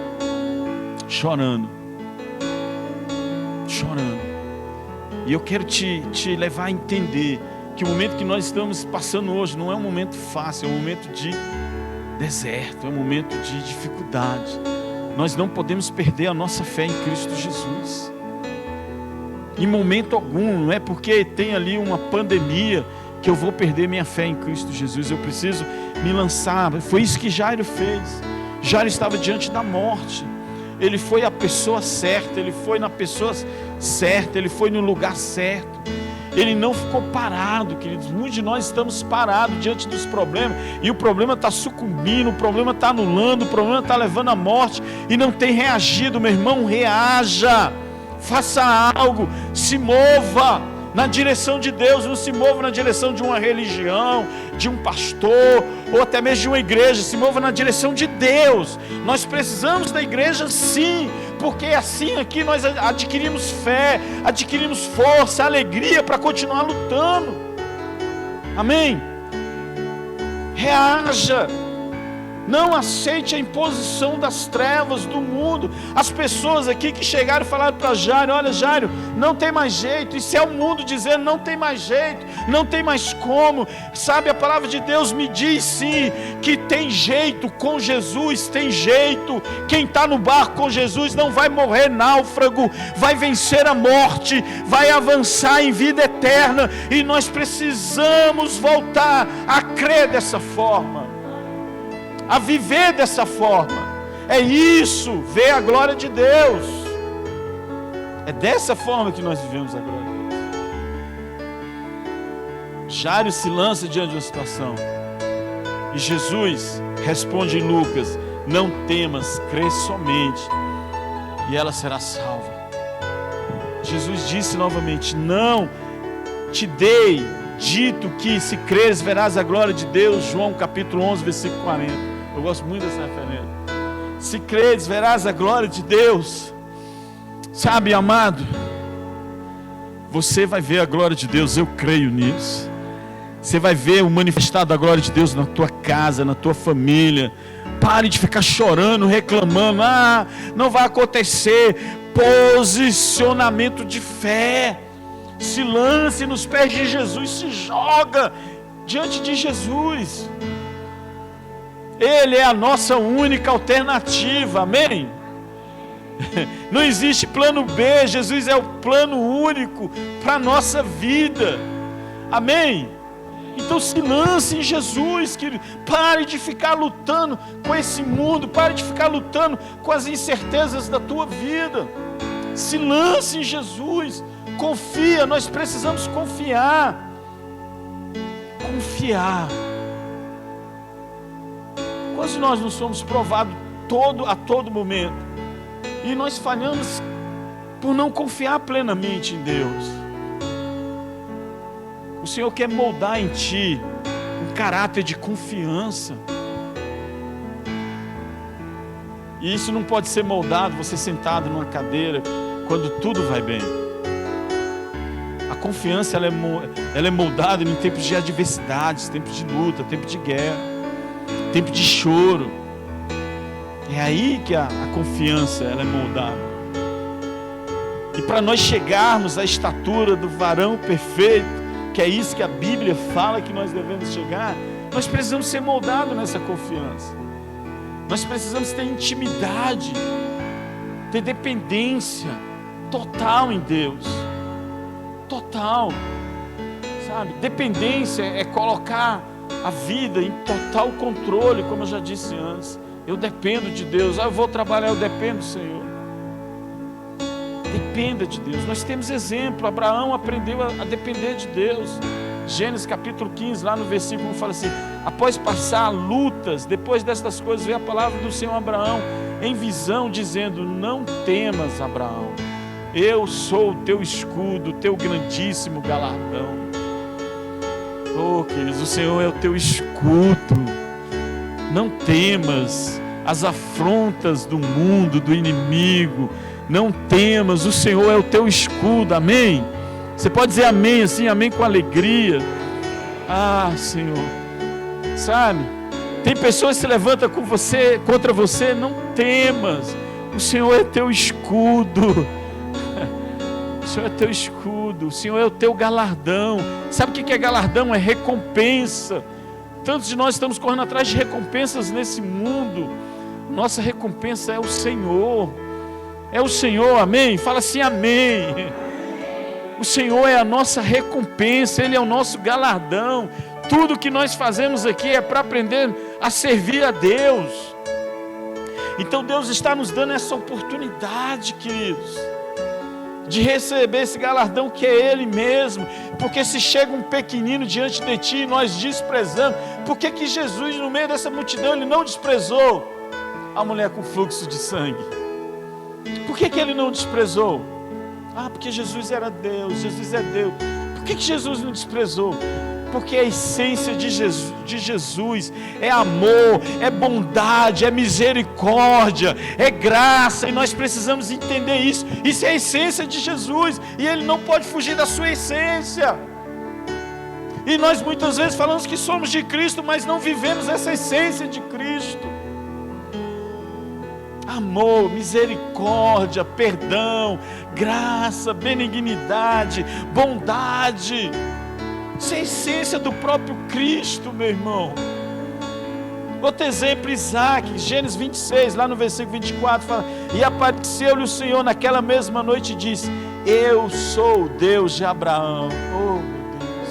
E eu quero te levar a entender que o momento que nós estamos passando hoje não é um momento fácil, é um momento de deserto, é um momento de dificuldade. Nós não podemos perder a nossa fé em Cristo Jesus. Em momento algum, não é porque tem ali uma pandemia que eu vou perder minha fé em Cristo Jesus. Eu preciso me lançar. Foi isso que Jairo fez. Jairo estava diante da morte. Ele foi a pessoa certa, ele foi na pessoa certa, ele foi no lugar certo. Ele não ficou parado, queridos. Muitos de nós estamos parados diante dos problemas, e o problema está sucumbindo, o problema está anulando, o problema está levando à morte, e não tem reagido. Meu irmão, reaja, faça algo, se mova na direção de Deus, não se mova na direção de uma religião, de um pastor, ou até mesmo de uma igreja. Se mova na direção de Deus. Nós precisamos da igreja, sim, porque assim aqui nós adquirimos fé, adquirimos força, alegria para continuar lutando. Amém? Reaja. Não aceite a imposição das trevas do mundo. As pessoas aqui que chegaram e falaram para Jairo: olha, Jairo, não tem mais jeito. Isso é o mundo dizendo: não tem mais jeito, não tem mais como. Sabe, a palavra de Deus me diz sim, que tem jeito com Jesus, tem jeito. Quem está no barco com Jesus não vai morrer náufrago, vai vencer a morte, vai avançar em vida eterna. E nós precisamos voltar a crer dessa forma, a viver dessa forma. É isso, ver a glória de Deus. É dessa forma que nós vivemos a glória de Deus. Jairo se lança diante de uma situação, e Jesus responde em Lucas: não temas, crê somente, e ela será salva. Jesus disse novamente: não te dei dito que se creres verás a glória de Deus? João capítulo 11, versículo 40. Eu gosto muito dessa referência. Se creres, verás a glória de Deus. Sabe, amado, você vai ver a glória de Deus, eu creio nisso. Você vai ver o manifestado da glória de Deus na tua casa, na tua família. Pare de ficar chorando, reclamando: ah, não vai acontecer. Posicionamento de fé. Se lance nos pés de Jesus, se joga diante de Jesus. Ele é a nossa única alternativa, amém? Não existe plano B, Jesus é o plano único para a nossa vida, amém? Então se lance em Jesus, querido. Pare de ficar lutando com esse mundo, pare de ficar lutando com as incertezas da tua vida. Se lance em Jesus, confia, nós precisamos confiar. Confiar. Quantos de nós não somos provados a todo momento, e nós falhamos por não confiar plenamente em Deus? O Senhor quer moldar em ti um caráter de confiança, e isso não pode ser moldado você sentado numa cadeira quando tudo vai bem. A confiança ela é moldada em tempos de adversidades, tempos de luta, tempos de guerra, tempo de choro. É aí que a confiança ela é moldada. E para nós chegarmos à estatura do varão perfeito, que é isso que a Bíblia fala que nós devemos chegar, nós precisamos ser moldados nessa confiança. Nós precisamos ter intimidade, ter dependência total em Deus. Total. Sabe? Dependência é colocar a vida em total controle, como eu já disse antes. Eu dependo de Deus. Eu vou trabalhar, eu dependo do Senhor. Dependa de Deus. Nós temos exemplo. Abraão aprendeu a depender de Deus. Gênesis capítulo 15, lá no versículo 1, fala assim: após passar lutas, depois destas coisas, veio a palavra do Senhor a Abraão em visão, dizendo: não temas, Abraão, eu sou o teu escudo, o teu grandíssimo galardão. Oh, queridos, o Senhor é o teu escudo. Não temas as afrontas do mundo, do inimigo. Não temas, o Senhor é o teu escudo, amém? Você pode dizer amém assim, amém com alegria. Ah, Senhor, sabe, tem pessoas que se levantam contra você, não temas, o Senhor é teu escudo. O Senhor é teu escudo, o Senhor é o teu galardão. Sabe o que é galardão? É recompensa. Tantos de nós estamos correndo atrás de recompensas nesse mundo. Nossa recompensa é o Senhor. É o Senhor, amém? Fala assim, amém. O Senhor é a nossa recompensa, Ele é o nosso galardão. Tudo que nós fazemos aqui é para aprender a servir a Deus. Então Deus está nos dando essa oportunidade, queridos, de receber esse galardão que é Ele mesmo. Porque se chega um pequenino diante de ti e nós desprezamos, por que que Jesus no meio dessa multidão Ele não desprezou a mulher com fluxo de sangue? Por que que Ele não desprezou? Porque Jesus era Deus, Jesus é Deus. Por que que Jesus não desprezou? Porque a essência de Jesus é amor, é bondade, é misericórdia, é graça, e nós precisamos entender isso. Isso é a essência de Jesus, e Ele não pode fugir da sua essência. E nós muitas vezes falamos que somos de Cristo, mas não vivemos essa essência de Cristo. Amor, misericórdia, perdão, graça, benignidade, bondade. Isso é a essência do próprio Cristo, meu irmão. Outro exemplo, Isaac, Gênesis 26, lá no versículo 24, fala: e apareceu-lhe o Senhor naquela mesma noite e disse: eu sou o Deus de Abraão. Oh, meu Deus,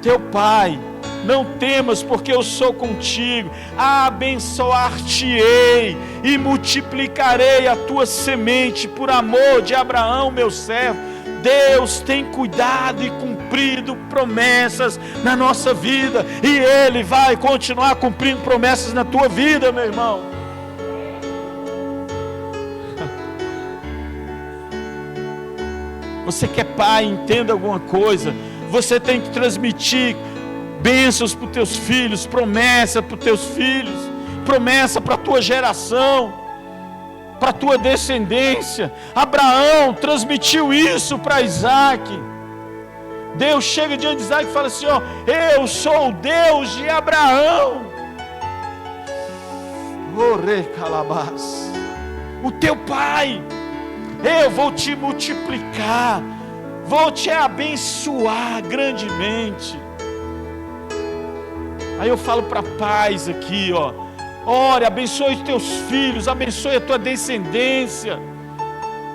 teu pai. Não temas, porque eu sou contigo. Abençoar-te-ei e multiplicarei a tua semente por amor de Abraão, meu servo. Deus tem cuidado e cumprido promessas na nossa vida, e Ele vai continuar cumprindo promessas na tua vida, meu irmão. Você que é pai, entenda alguma coisa. Você tem que transmitir bênçãos para os teus filhos, promessa para os teus filhos, promessa para a tua geração, para a tua descendência. Abraão transmitiu isso para Isaac. Deus chega diante de Isaac e fala assim: eu sou o Deus de Abraão, o teu pai. Eu vou te multiplicar, vou te abençoar grandemente. Aí eu falo para pais aqui, ore, abençoe os teus filhos, abençoe a tua descendência.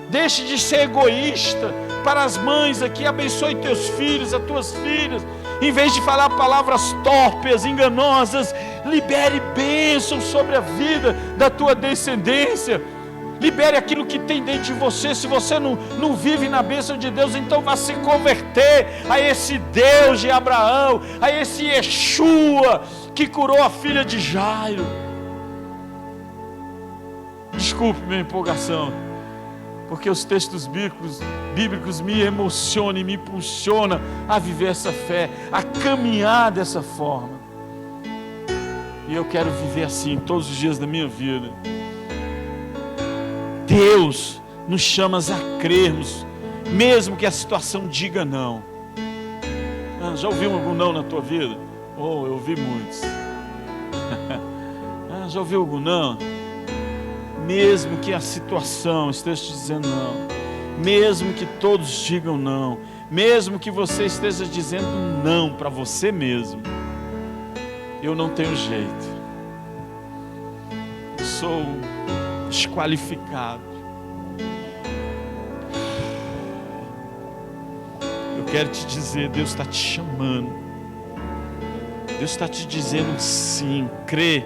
Deixe de ser egoísta. Para as mães aqui, abençoe teus filhos, as tuas filhas. Em vez de falar palavras torpes, enganosas, libere bênção sobre a vida da tua descendência. Libere aquilo que tem dentro de você. Se você não vive na bênção de Deus, então vá se converter a esse Deus de Abraão, a esse Yeshua que curou a filha de Jairo. Desculpe minha empolgação, porque os textos bíblicos me emocionam e me impulsionam a viver essa fé, a caminhar dessa forma. E eu quero viver assim todos os dias da minha vida. Deus nos chama a crermos, mesmo que a situação diga não. Já ouviu algum não na tua vida? Eu ouvi muitos. Já ouviu algum não? Mesmo que a situação esteja te dizendo não, mesmo que todos digam não, mesmo que você esteja dizendo não para você mesmo, eu não tenho jeito, sou desqualificado. Eu quero te dizer, Deus está te chamando, Deus está te dizendo sim. Crê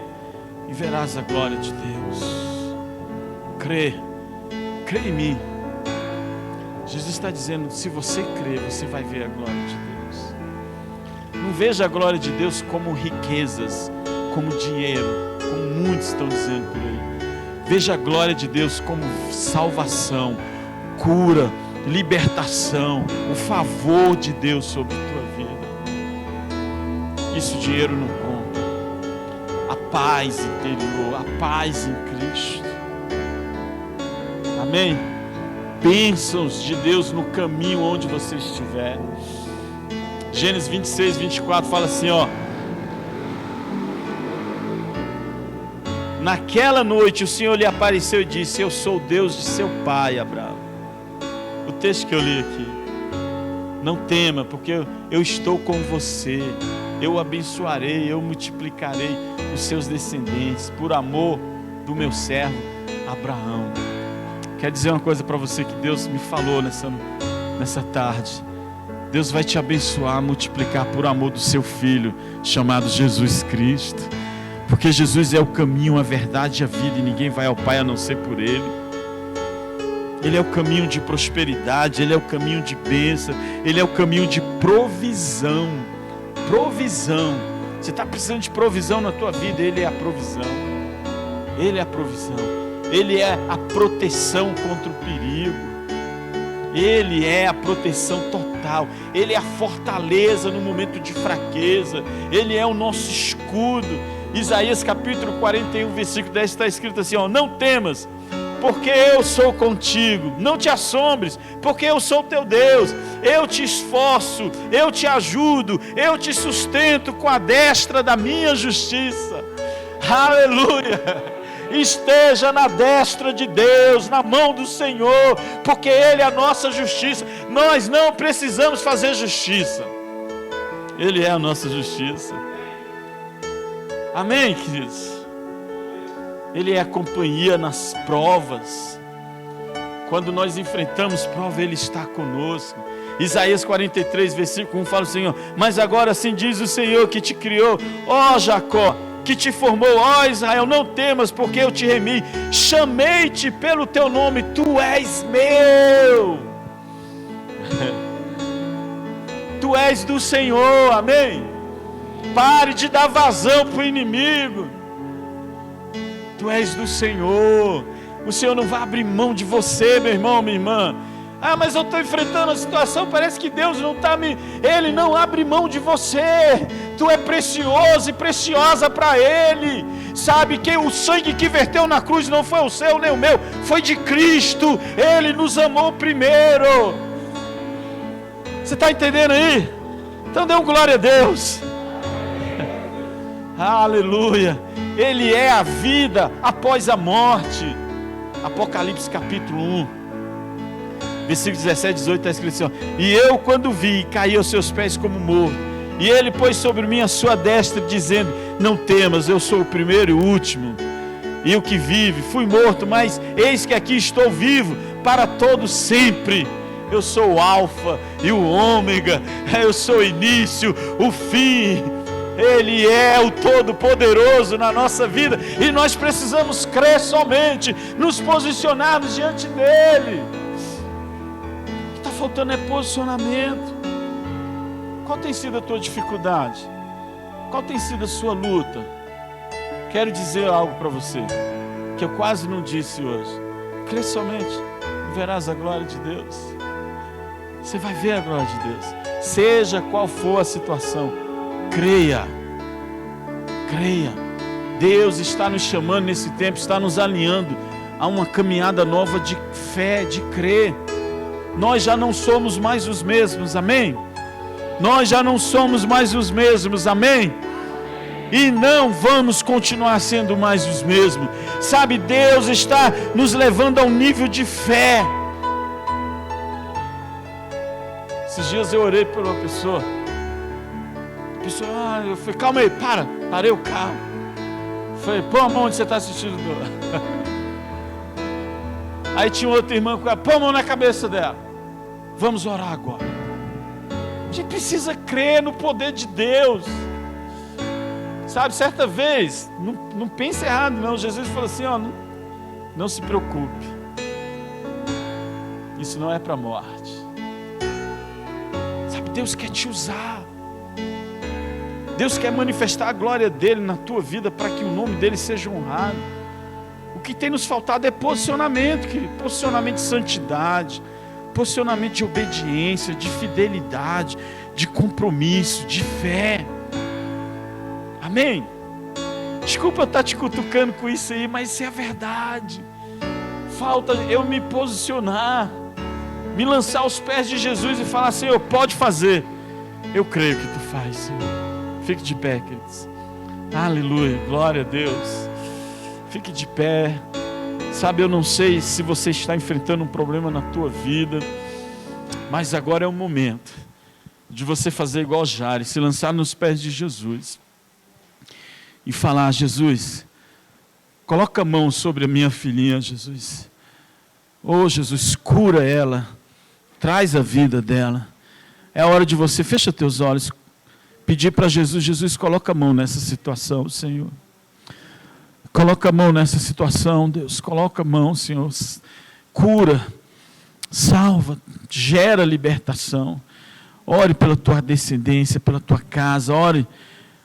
e verás a glória de Deus. Crê em mim. Jesus está dizendo: se você crer, você vai ver a glória de Deus. Não veja a glória de Deus como riquezas, como dinheiro, como muitos estão dizendo por aí. Veja a glória de Deus como salvação, cura, libertação, o favor de Deus sobre a tua vida. Isso dinheiro não compra. A paz interior, a paz em Cristo. Amém? Bênçãos de Deus no caminho onde você estiver. Gênesis 26, 24 fala assim, naquela noite o Senhor lhe apareceu e disse: eu sou o Deus de seu pai Abraão. O texto que eu li aqui: não tema, porque eu estou com você. Eu abençoarei, eu multiplicarei os seus descendentes por amor do meu servo Abraão. Quero dizer uma coisa para você que Deus me falou nessa tarde. Deus vai te abençoar, multiplicar por amor do seu Filho, chamado Jesus Cristo. Porque Jesus é o caminho, a verdade e a vida, e ninguém vai ao Pai a não ser por Ele. Ele é o caminho de prosperidade, Ele é o caminho de bênção, Ele é o caminho de provisão. Provisão. Você está precisando de provisão na tua vida, Ele é a provisão. Ele é a provisão. Ele é a proteção contra o perigo. Ele é a proteção total. Ele é a fortaleza no momento de fraqueza. Ele é o nosso escudo. Isaías capítulo 41, versículo 10 está escrito assim, ó: não temas, porque eu sou contigo. Não te assombres, porque eu sou teu Deus. Eu te esforço, eu te ajudo, eu te sustento com a destra da minha justiça. Aleluia! Esteja na destra de Deus, na mão do Senhor, porque Ele é a nossa justiça. Nós não precisamos fazer justiça, Ele é a nossa justiça. Amém, queridos? Ele é a companhia nas provas. Quando nós enfrentamos prova, Ele está conosco. Isaías 43, versículo 1 fala o Senhor: mas agora assim diz o Senhor que te criou, ó Jacó, que te formou, ó Israel, não temas, porque eu te remi, chamei-te pelo teu nome, tu és meu. Tu és do Senhor, amém? Pare de dar vazão para o inimigo. Tu és do Senhor. O Senhor não vai abrir mão de você, meu irmão, minha irmã. Ah, mas eu estou enfrentando a situação, parece que Deus não está me... Ele não abre mão de você. Tu é precioso e preciosa para Ele. Sabe que o sangue que verteu na cruz não foi o seu nem o meu, foi de Cristo. Ele nos amou primeiro. Você está entendendo aí? Então dê um glória a Deus. Aleluia. Ele é a vida após a morte. Apocalipse capítulo 1, versículo 17, 18 está escrito assim, ó: e eu quando vi, caí aos seus pés como morto, e Ele pôs sobre mim a sua destra, dizendo: não temas, eu sou o primeiro e o último, e o que vive. Fui morto, mas eis que aqui estou vivo para todo sempre. Eu sou o alfa e o ômega, eu sou o início, o fim. Ele é o Todo-Poderoso na nossa vida, e nós precisamos crer somente, nos posicionarmos diante dEle. O que está faltando é posicionamento. Qual tem sido a tua dificuldade? Qual tem sido a sua luta? Quero dizer algo para você, que eu quase não disse hoje. Crê somente, verás a glória de Deus. Você vai ver a glória de Deus, seja qual for a situação. Creia, creia. Deus está nos chamando nesse tempo, está nos alinhando a uma caminhada nova de fé, de crer. Nós já não somos mais os mesmos, amém? Nós já não somos mais os mesmos, amém? E não vamos continuar sendo mais os mesmos. Sabe, Deus está nos levando a um nível de fé. Esses dias eu orei por uma pessoa. Eu falei: calma aí, parei o carro. Falei: põe a mão onde você está assistindo. Aí tinha outra irmã com ela: põe a mão na cabeça dela. Vamos orar agora. A gente precisa crer no poder de Deus. Sabe, certa vez, não pense errado não, Jesus falou assim: ó, não se preocupe, isso não é para a morte. Sabe, Deus quer te usar. Deus quer manifestar a glória dEle na tua vida, para que o nome dEle seja honrado. O que tem nos faltado é posicionamento, posicionamento de santidade, posicionamento de obediência, de fidelidade, de compromisso, de fé. Amém? Desculpa estar te cutucando com isso aí, mas isso é a verdade. Falta eu me posicionar, me lançar aos pés de Jesus e falar: Senhor, pode fazer. Eu creio que Tu faz, Senhor. Fique de pé, queridos. Aleluia, glória a Deus. Fique de pé. Sabe, eu não sei se você está enfrentando um problema na tua vida, mas agora é o momento de você fazer igual Jairo, se lançar nos pés de Jesus e falar: Jesus, coloca a mão sobre a minha filhinha, Jesus. Oh, Jesus, cura ela, traz a vida dela. É a hora de você, fecha teus olhos, pedir para Jesus: Jesus, coloca a mão nessa situação, Senhor. Coloca a mão nessa situação, Deus. Coloca a mão, Senhor. Cura. salva, gera libertação. Ore pela tua descendência, pela tua casa, ore.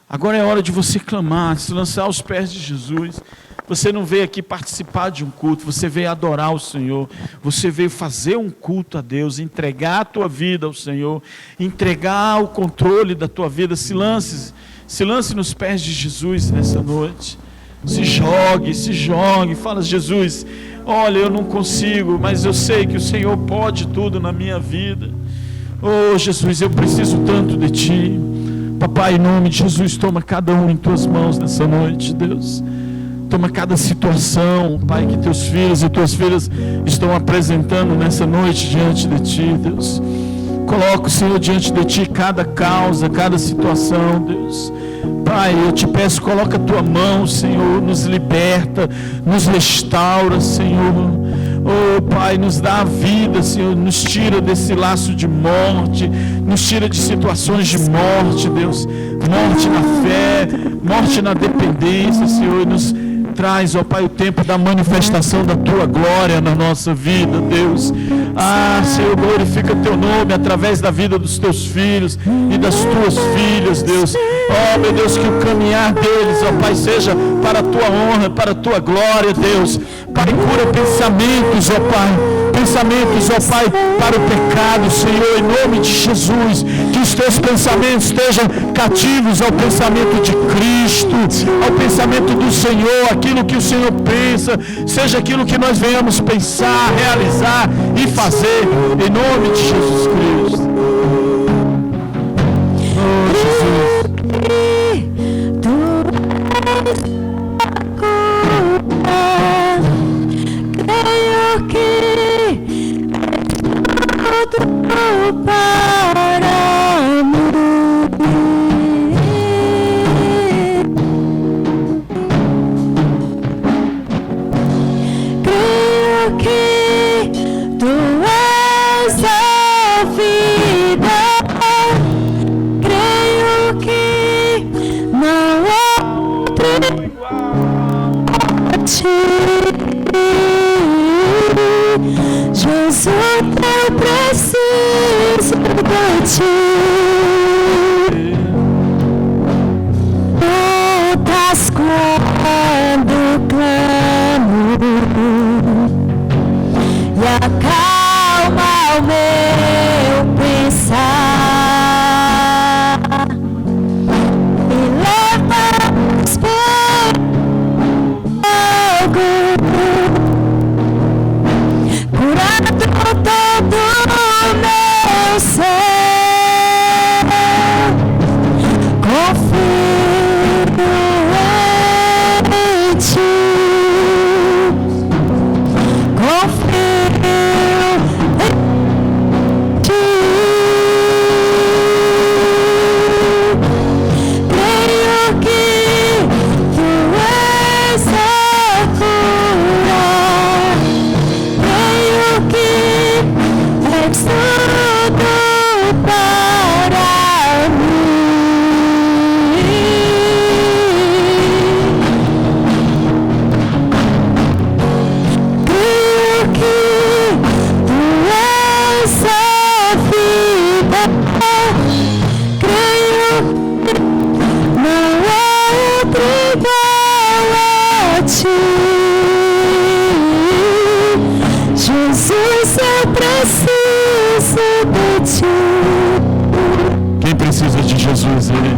Agora é hora de você clamar, se lançar aos pés de Jesus. Você não veio aqui participar de um culto, você veio adorar o Senhor, você veio fazer um culto a Deus, entregar a tua vida ao Senhor, entregar o controle da tua vida. Se lance nos pés de Jesus nessa noite. Se jogue, fala: Jesus, olha, eu não consigo, mas eu sei que o Senhor pode tudo na minha vida. Oh Jesus, eu preciso tanto de Ti. Papai, em nome de Jesus, toma cada um em Tuas mãos nessa noite, Deus. Toma cada situação, Pai, que Teus filhos e Tuas filhas estão apresentando nessa noite diante de Ti, Deus. Coloca, Senhor, diante de Ti cada causa, cada situação, Deus. Pai, eu te peço, coloca a Tua mão, Senhor, nos liberta, nos restaura, Senhor. Oh Pai, nos dá a vida, Senhor, nos tira desse laço de morte, nos tira de situações de morte, Deus, morte na fé, morte na dependência, Senhor, e nos traz, ó Pai, o tempo da manifestação da Tua glória na nossa vida, Deus. Ah, Senhor, glorifica Teu nome através da vida dos Teus filhos e das Tuas filhas, Deus. Oh, meu Deus, que o caminhar deles, ó Pai, seja para a Tua honra, para a Tua glória, Deus. Pai, cura pensamentos, ó Pai. Pensamentos, ó Pai, para o pecado, Senhor, em nome de Jesus. Que os Teus pensamentos estejam cativos ao pensamento de Cristo, ao pensamento do Senhor. Aquilo que o Senhor pensa, seja aquilo que nós venhamos pensar, realizar e fazer, em nome de Jesus Cristo. Oh, Jesus. Creio que tudo para mim. Creio que Tu és a vida. Creio que não há outro igual a Ti. Jesus, eu preciso de Ti. Lutas quando clamo e acalma o meu pensar e leva os curando todo o meu ser. Confio em Ti. Confio em Ti. Creio que Tu és a cura. Creio que és tudo para mim. Creio que Tu és a vida. Creio que não há outro igual a Ti. Jesus, eu preciso de Ti. Quem precisa de Jesus aí?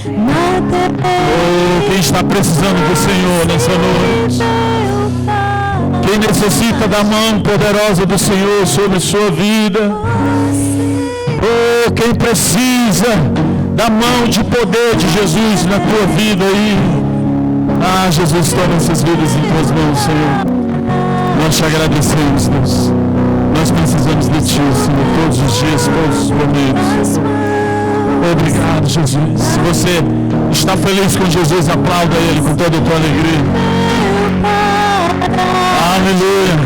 Oh, quem está precisando do Senhor nessa noite? Quem necessita da mão poderosa do Senhor sobre a sua vida? Oh, quem precisa da mão de poder de Jesus na tua vida aí? Ah, Jesus, toma essas vidas em Tuas mãos, Senhor. Nós Te agradecemos, Deus. Nós precisamos de Ti, Senhor, todos os dias, todos os momentos. Obrigado, Jesus. Se você está feliz com Jesus, aplauda Ele com toda a tua alegria. Aleluia.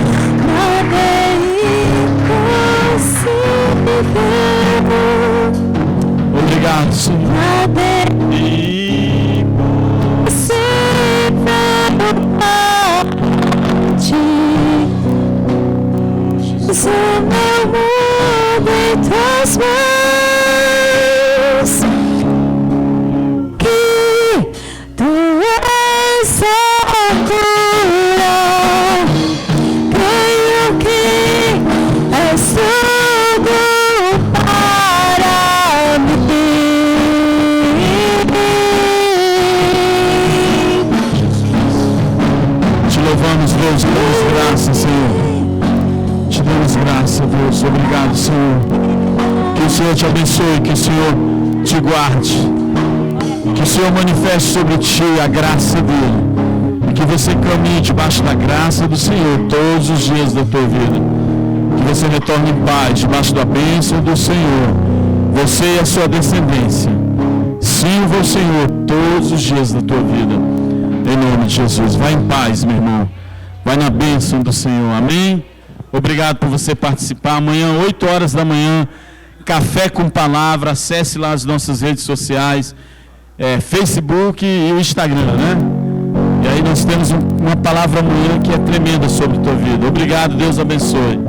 Obrigado, Senhor. Pus o meu mundo em tuas mãos, que tu és a cura. Creio que és tudo para mim. Te louvamos, Deus, te damos graças, Senhor. Te damos graças, Deus. Obrigado, Senhor. Que o Senhor te abençoe, que o Senhor te guarde, que o Senhor manifeste sobre ti a graça dele, e que você caminhe debaixo da graça do Senhor todos os dias da tua vida, que você retorne em paz debaixo da bênção do Senhor, você e a sua descendência. Sirva o Senhor todos os dias da tua vida, em nome de Jesus. Vai em paz, meu irmão, vai na bênção do Senhor, amém? Obrigado por você participar. Amanhã, 8 horas da manhã, Café com Palavra. Acesse lá as nossas redes sociais, Facebook e o Instagram, né? E aí nós temos uma palavra amanhã que é tremenda sobre a tua vida. Obrigado, Deus abençoe.